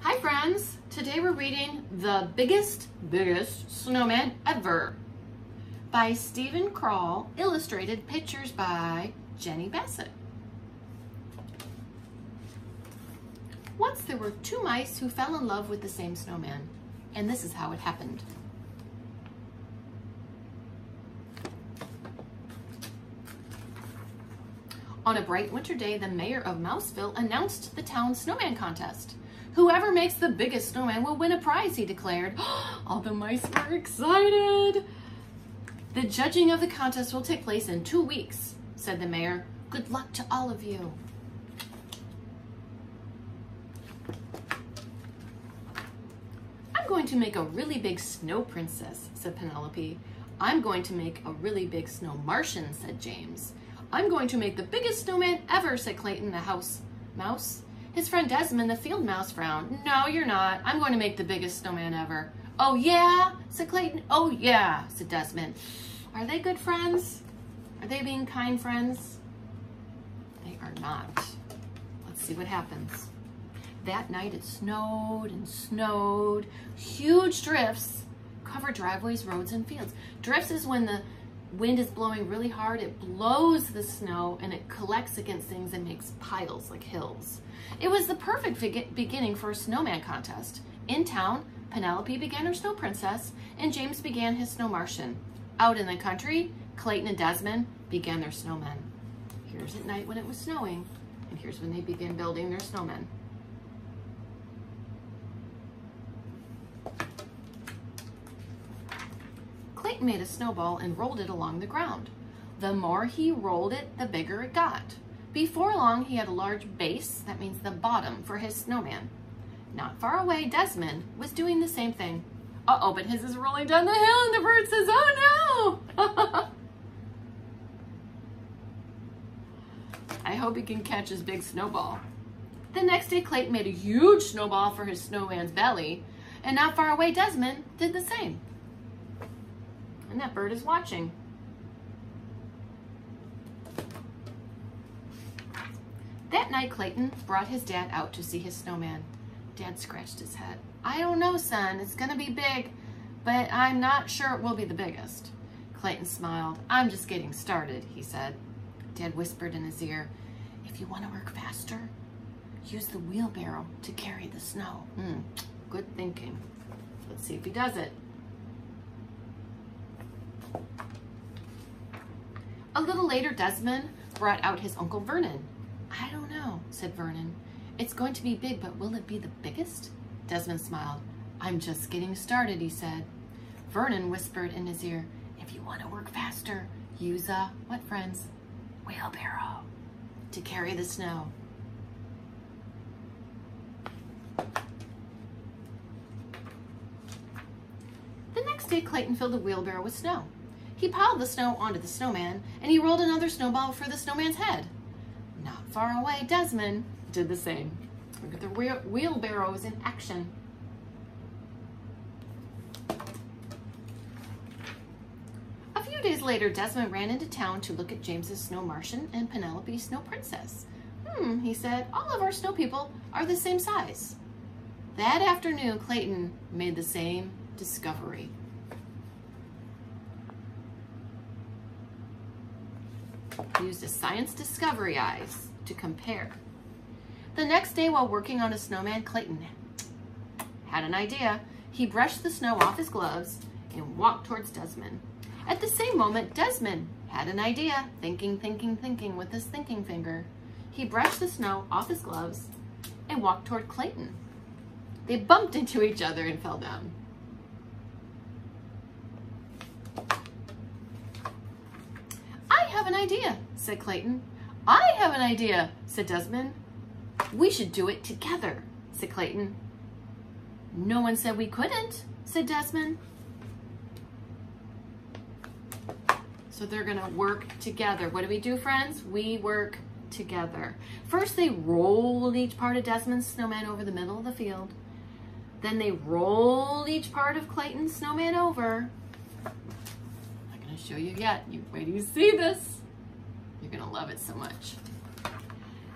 Hi friends! Today we're reading The Biggest Snowman Ever by Stephen Kroll, illustrated pictures by Jenny Bassett. Once there were two mice who fell in love with the same snowman, and this is how it happened. On a bright winter day, the mayor of Mouseville announced the town snowman contest. Whoever makes the biggest snowman will win a prize, he declared. All the mice were excited. The judging of the contest will take place in 2 weeks, said the mayor. Good luck to all of you. I'm going to make a really big snow princess, said Penelope. I'm going to make a really big snow Martian, said James. I'm going to make the biggest snowman ever, said Clayton, the house mouse. His friend Desmond, the field mouse, frowned. No, you're not. I'm going to make the biggest snowman ever. Oh, yeah, said Clayton. Oh, yeah, said Desmond. Are they good friends? Are they being kind friends? They are not. Let's see what happens. That night it snowed and snowed. Huge drifts covered driveways, roads, and fields. Drifts is when the wind is blowing really hard, it blows the snow and it collects against things and makes piles like hills. It was the perfect beginning for a snowman contest. In town, Penelope began her snow princess and James began his snow Martian. Out in the country, Clayton and Desmond began their snowmen. Here's at night when it was snowing, and here's when they began building their snowmen. Clayton made a snowball and rolled it along the ground. The more he rolled it, the bigger it got. Before long, he had a large base, that means the bottom, for his snowman. Not far away, Desmond was doing the same thing. Uh-oh, but his is rolling down the hill and the bird says, oh no! I hope he can catch his big snowball. The next day, Clayton made a huge snowball for his snowman's belly, and not far away, Desmond did the same. And that bird is watching. That night, Clayton brought his dad out to see his snowman. Dad scratched his head. I don't know, son. It's gonna be big, but I'm not sure it will be the biggest. Clayton smiled. I'm just getting started, he said. Dad whispered in his ear, if you want to work faster, use the wheelbarrow to carry the snow. Good thinking. Let's see if he does it. A little later, Desmond brought out his Uncle Vernon. I don't know, said Vernon. It's going to be big, but will it be the biggest? Desmond smiled. I'm just getting started, he said. Vernon whispered in his ear, if you want to work faster, use a, what friends? Wheelbarrow to carry the snow. The next day, Clayton filled the wheelbarrow with snow. He piled the snow onto the snowman, and he rolled another snowball for the snowman's head. Not far away, Desmond did the same. Look at the wheelbarrows in action. A few days later, Desmond ran into town to look at James's snow Martian and Penelope's snow princess. He said, all of our snow people are the same size. That afternoon, Clayton made the same discovery. He used his science discovery eyes to compare. The next day, while working on a snowman, Clayton had an idea. He brushed the snow off his gloves and walked towards Desmond. At the same moment, Desmond had an idea, thinking with his thinking finger. He brushed the snow off his gloves and walked toward Clayton. They bumped into each other and fell down. I have an idea, said Clayton. I have an idea, said Desmond. We should do it together, said Clayton. No one said we couldn't, said Desmond. So they're gonna work together. What do we do, friends? We work together. First, they rolled each part of Desmond's snowman over the middle of the field. Then they rolled each part of Clayton's snowman over. I'm not gonna show you yet. You wait till you see this. You're gonna love it so much.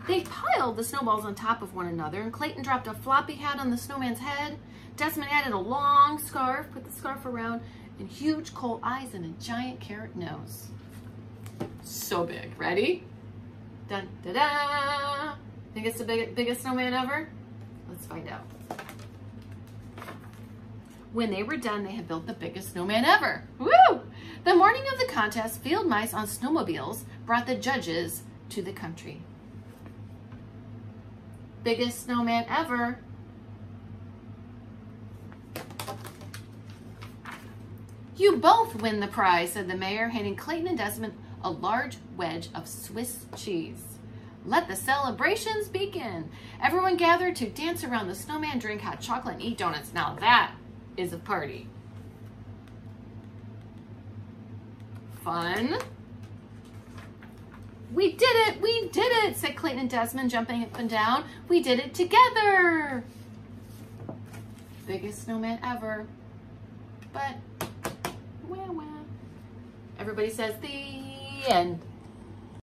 They piled the snowballs on top of one another, and Clayton dropped a floppy hat on the snowman's head. Desmond added a long scarf, put the scarf around, and huge coal eyes and a giant carrot nose. So big. Ready? Dun, da, da. Think it's the biggest snowman ever? Let's find out. When they were done, they had built the biggest snowman ever. Woo! The morning of the contest, field mice on snowmobiles brought the judges to the country. Biggest snowman ever. You both win the prize, said the mayor, handing Clayton and Desmond a large wedge of Swiss cheese. Let the celebrations begin. Everyone gathered to dance around the snowman, drink hot chocolate, and eat donuts. Now that is a party. Fun. We did it, said Clayton and Desmond, jumping up and down. We did it together. Biggest snowman ever. But, wah, wah. Everybody says the end.